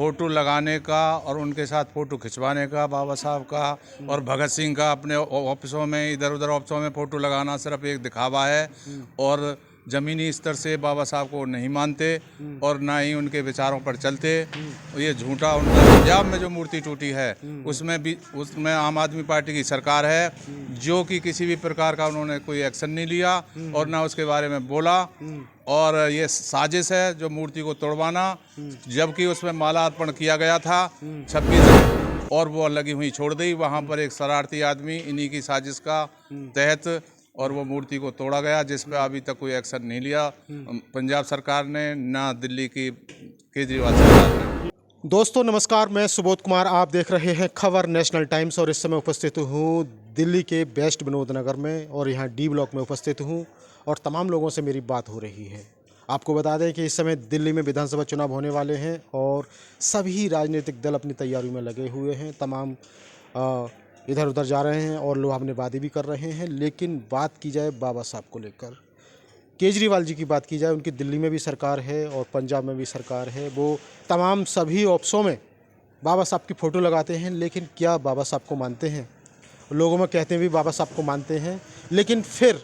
Photo लगाने का और उनके साथ फ़ोटो खिंचवाने का बाबा साहब का और भगत सिंह का अपने ऑफिसों में, इधर उधर ऑफिसों में फ़ोटो लगाना सिर्फ एक दिखावा है और ज़मीनी स्तर से बाबा साहब को नहीं मानते और ना ही उनके विचारों पर चलते। ये झूठा उनका पंजाब में जो मूर्ति टूटी है उसमें आम आदमी पार्टी की सरकार है, जो कि किसी भी प्रकार का उन्होंने कोई एक्शन नहीं लिया और ना उसके बारे में बोला। और ये साजिश है जो मूर्ति को तोड़वाना, जबकि उसमें माला अर्पण किया गया था 26 और वो लगी हुई छोड़ दी। वहाँ पर एक शरारती आदमी इन्हीं की साजिश का तहत और वो मूर्ति को तोड़ा गया, जिस पर अभी तक कोई एक्शन नहीं लिया पंजाब सरकार ने, ना दिल्ली की केजरीवाल सरकार ने। दोस्तों नमस्कार, मैं सुबोध कुमार, आप देख रहे हैं खबर नेशनल टाइम्स और इस समय उपस्थित हूँ दिल्ली के बेस्ट विनोद नगर में और यहाँ डी ब्लॉक में उपस्थित हूँ और तमाम लोगों से मेरी बात हो रही है। आपको बता दें कि इस समय दिल्ली में विधानसभा चुनाव होने वाले हैं और सभी राजनीतिक दल अपनी तैयारियों में लगे हुए हैं। तमाम इधर उधर जा रहे हैं और लुभावनी बातें भी कर रहे हैं। लेकिन बात की जाए बाबा साहब को लेकर, केजरीवाल जी की बात की जाए, उनकी दिल्ली में भी सरकार है और पंजाब में भी सरकार है। वो तमाम सभी ऑफिसों में बाबा साहब की फ़ोटो लगाते हैं, लेकिन क्या बाबा साहब को मानते हैं? लोगों में कहते हैं भी बाबा साहब को मानते हैं, लेकिन फिर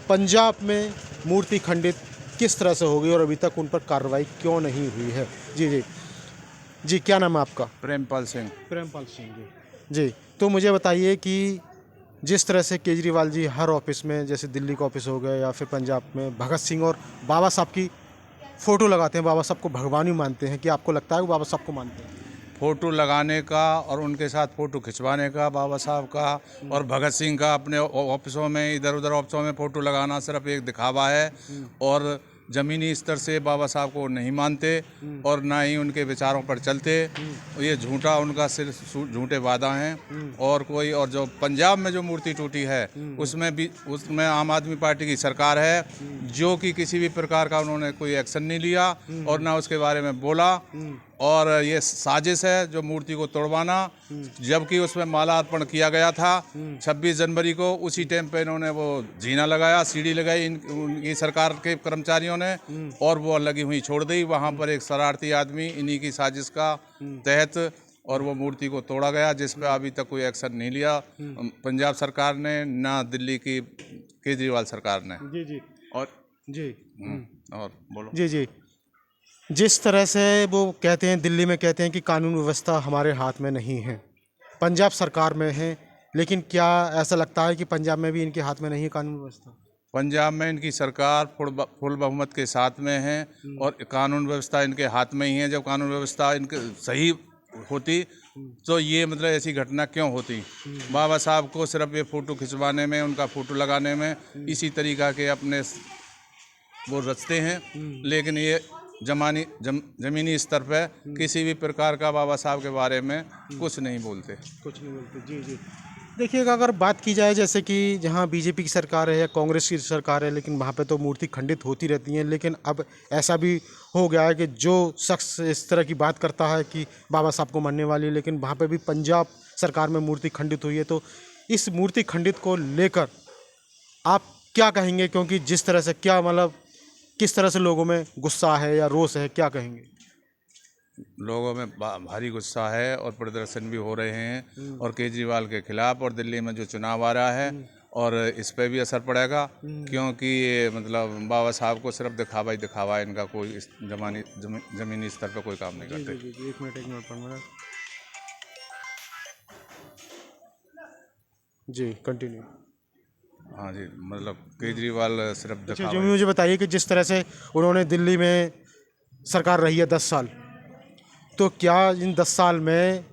पंजाब में मूर्ति खंडित किस तरह से हो गई और अभी तक उन पर कार्रवाई क्यों नहीं हुई है? जी जी जी, क्या नाम है आपका? प्रेमपाल सिंह। प्रेमपाल सिंह जी। तो मुझे बताइए कि जिस तरह से केजरीवाल जी हर ऑफिस में, जैसे दिल्ली का ऑफिस हो गया या फिर पंजाब में, भगत सिंह और बाबा साहब की फ़ोटो लगाते हैं, बाबा साहब को भगवान ही मानते हैं, कि आपको लगता है वो बाबा साहब को मानते हैं? फ़ोटो लगाने का और उनके साथ फ़ोटो खिंचवाने का बाबा साहब का और भगत सिंह का अपने ऑफिसों में, इधर उधर ऑफिसों में फ़ोटो लगाना सिर्फ एक दिखावा है और ज़मीनी स्तर से बाबा साहब को नहीं मानते और ना ही उनके विचारों पर चलते। ये झूठा उनका सिर्फ झूठे वादा हैं और कोई, और जो पंजाब में जो मूर्ति टूटी है उसमें आम आदमी पार्टी की सरकार है, जो कि किसी भी प्रकार का उन्होंने कोई एक्शन नहीं लिया और ना उसके बारे में बोला। और ये साजिश है जो मूर्ति को तोड़वाना, जबकि उसमें माला अर्पण किया गया था 26 जनवरी को। उसी टाइम पे इन्होंने वो जीना लगाया, सीढ़ी लगाई इनकी सरकार के कर्मचारियों ने और वो लगी हुई छोड़ दी। वहाँ पर एक शरारती आदमी इन्हीं की साजिश का तहत और वो मूर्ति को तोड़ा गया, जिस पर अभी तक कोई एक्शन नहीं लिया पंजाब सरकार ने, ना दिल्ली की केजरीवाल सरकार ने। जी जी। और जी और बोलो। जी जी। जिस तरह से वो कहते हैं, दिल्ली में कहते हैं कि कानून व्यवस्था हमारे हाथ में नहीं है, पंजाब सरकार में है, लेकिन क्या ऐसा लगता है कि पंजाब में भी इनके हाथ में नहीं है कानून व्यवस्था? पंजाब में इनकी सरकार फुल बहुमत के साथ में है और कानून व्यवस्था इनके हाथ में ही है। जब कानून व्यवस्था इनके सही होती तो ये मतलब ऐसी घटना क्यों होती? बाबा साहब को सिर्फ ये फ़ोटो खिंचवाने में, उनका फ़ोटो लगाने में इसी तरीक़ा के अपने वो रचते हैं, लेकिन ये ज़मीनी स्तर पे किसी भी प्रकार का बाबा साहब के बारे में कुछ नहीं बोलते। जी जी। देखिएगा, अगर बात की जाए जैसे कि जहाँ बीजेपी की सरकार है या कांग्रेस की सरकार है, लेकिन वहाँ पे तो मूर्ति खंडित होती रहती हैं। लेकिन अब ऐसा भी हो गया है कि जो शख्स इस तरह की बात करता है कि बाबा साहब को मानने वाली, लेकिन वहाँ पे भी पंजाब सरकार में मूर्ति खंडित हुई है। तो इस मूर्ति खंडित को लेकर आप क्या कहेंगे? क्योंकि जिस तरह से, क्या मतलब किस तरह से लोगों में गुस्सा है या रोष है, क्या कहेंगे? लोगों में भारी गुस्सा है और प्रदर्शन भी हो रहे हैं और केजरीवाल के खिलाफ, और दिल्ली में जो चुनाव आ रहा है और इस पर भी असर पड़ेगा, क्योंकि ये मतलब बाबा साहब को सिर्फ दिखावा ही दिखावा है इनका, कोई इस ज़मीनी स्तर पर कोई काम नहीं करते। जी, एक मिनट पर मेरा जी कंटिन्यू। हाँ जी, मतलब केजरीवाल सिर्फ अच्छा, दिखावा जो ही। मुझे बताइए कि जिस तरह से उन्होंने दिल्ली में सरकार रही है 10 साल, तो क्या इन 10 साल में,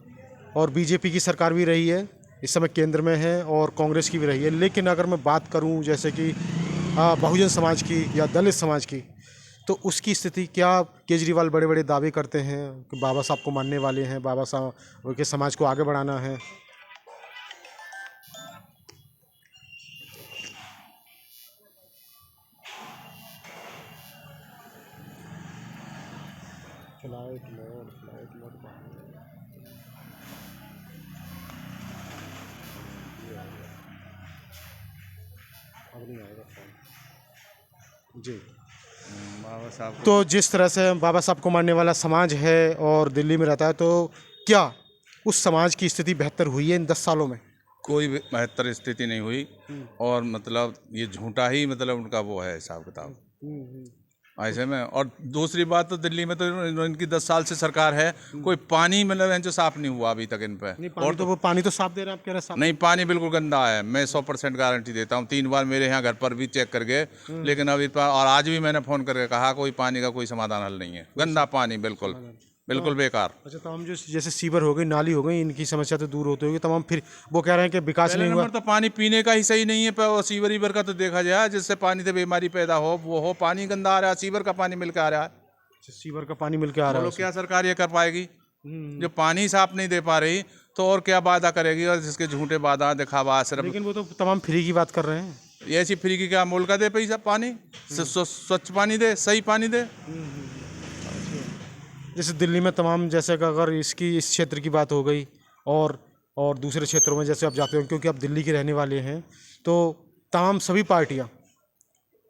और बीजेपी की सरकार भी रही है इस समय, केंद्र में है, और कांग्रेस की भी रही है, लेकिन अगर मैं बात करूं जैसे कि बहुजन समाज की या दलित समाज की, तो उसकी स्थिति क्या? केजरीवाल बड़े बड़े दावे करते हैं कि बाबा साहब को मानने वाले हैं, बाबा साहब के समाज को आगे बढ़ाना है। जी, बाबा साहब तो जिस तरह से बाबा साहब को मानने वाला समाज है और दिल्ली में रहता है, तो क्या उस समाज की स्थिति बेहतर हुई है इन 10 सालों में? कोई भी बेहतर स्थिति नहीं हुई और मतलब ये झूठा ही मतलब उनका वो है हिसाब किताब ऐसे में। और दूसरी बात तो दिल्ली में तो इनकी 10 साल से सरकार है, कोई पानी मतलब इनको साफ नहीं हुआ अभी तक इन पे। और तो वो पानी तो साफ दे रहे हैं, आप कह रहे हैं साफ? नहीं, पानी बिल्कुल गंदा है, मैं 100% गारंटी देता हूँ। 3 बार मेरे यहाँ घर पर भी चेक कर गए, लेकिन अभी और आज भी मैंने फ़ोन करके कहा कोई पानी का कोई समाधान हल नहीं है, गंदा पानी बिल्कुल बिल्कुल बेकार। अच्छा, तमाम जो जैसे सीवर हो गई, नाली हो गई, इनकी समस्या तो दूर होती होगी तमाम। फिर वो कह रहे हैं कि विकास पहले नहीं हुआ। नंबर तो पानी पीने का ही सही नहीं है, पर सीवर ईवर का तो देखा जाए जिससे पानी से बीमारी पैदा हो वो हो। पानी गंदा आ रहा है, सीवर का पानी मिल के आ रहा है। अच्छा, सीवर का पानी मिल के आ रहा है। क्या सरकार ये कर पाएगी? जो पानी साफ नहीं दे पा रही तो और क्या वादा करेगी? और जिसके झूठे वादा दिखावा सिर्फ। लेकिन वो तो तमाम फ्री की बात कर रहे हैं। ऐसी फ्री की क्या मोल का दे पैसा? पानी स्वच्छ पानी दे, सही पानी दे। जैसे दिल्ली में तमाम, जैसे कि अगर इसकी इस क्षेत्र की बात हो गई और दूसरे क्षेत्रों में जैसे आप जाते हो, क्योंकि आप दिल्ली के रहने वाले हैं, तो तमाम सभी पार्टियां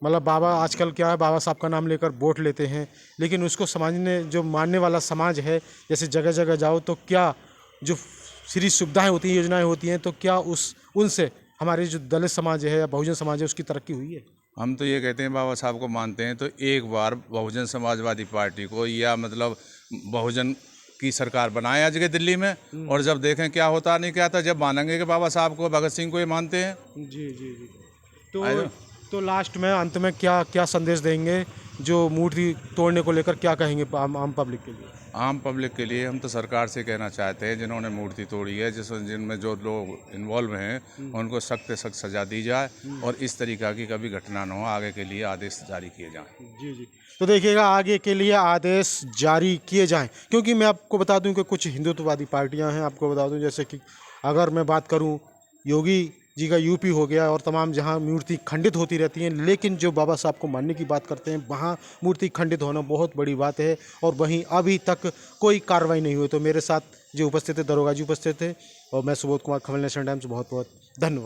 मतलब बाबा आजकल क्या है, बाबा साहब का नाम लेकर वोट लेते हैं, लेकिन उसको समझने जो मानने वाला समाज है, जैसे जगह जगह जाओ तो क्या जो फ्री सुविधाएं होती हैं, योजनाएं होती हैं, तो क्या उनसे हमारे जो दलित समाज है या बहुजन समाज है उसकी तरक्की हुई है? हम तो ये कहते हैं बाबा साहब को मानते हैं तो एक बार बहुजन समाजवादी पार्टी को या मतलब बहुजन की सरकार बनाए आज के दिल्ली में, और जब देखें क्या होता नहीं क्या था, जब मानेंगे कि बाबा साहब को, भगत सिंह को ये मानते हैं। जी जी जी। तो लास्ट में, अंत में क्या संदेश देंगे, जो मूर्ति तोड़ने को लेकर क्या कहेंगे आम पब्लिक के लिए? आम पब्लिक के लिए हम तो सरकार से कहना चाहते हैं, जिन्होंने मूर्ति तोड़ी है, जिनमें जो लोग इन्वॉल्व हैं उनको सख्त से सख्त सजा दी जाए और इस तरीक़ा की कभी घटना न हो, आगे के लिए आदेश जारी किए जाएं। जी जी। तो देखिएगा, आगे के लिए आदेश जारी किए जाएं, क्योंकि मैं आपको बता दूं कि कुछ हिंदुत्ववादी पार्टियां हैं। आपको बता दूं जैसे कि अगर मैं बात करूं, योगी जी का यूपी हो गया और तमाम जहां मूर्ति खंडित होती रहती हैं, लेकिन जो बाबा साहब को मानने की बात करते हैं वहां मूर्ति खंडित होना बहुत बड़ी बात है, और वहीं अभी तक कोई कार्रवाई नहीं हुई। तो मेरे साथ जो उपस्थित थे, दरोगा जी उपस्थित थे, और मैं सुबोध कुमार, खबर नेशनल टाइम्स, बहुत बहुत धन्यवाद।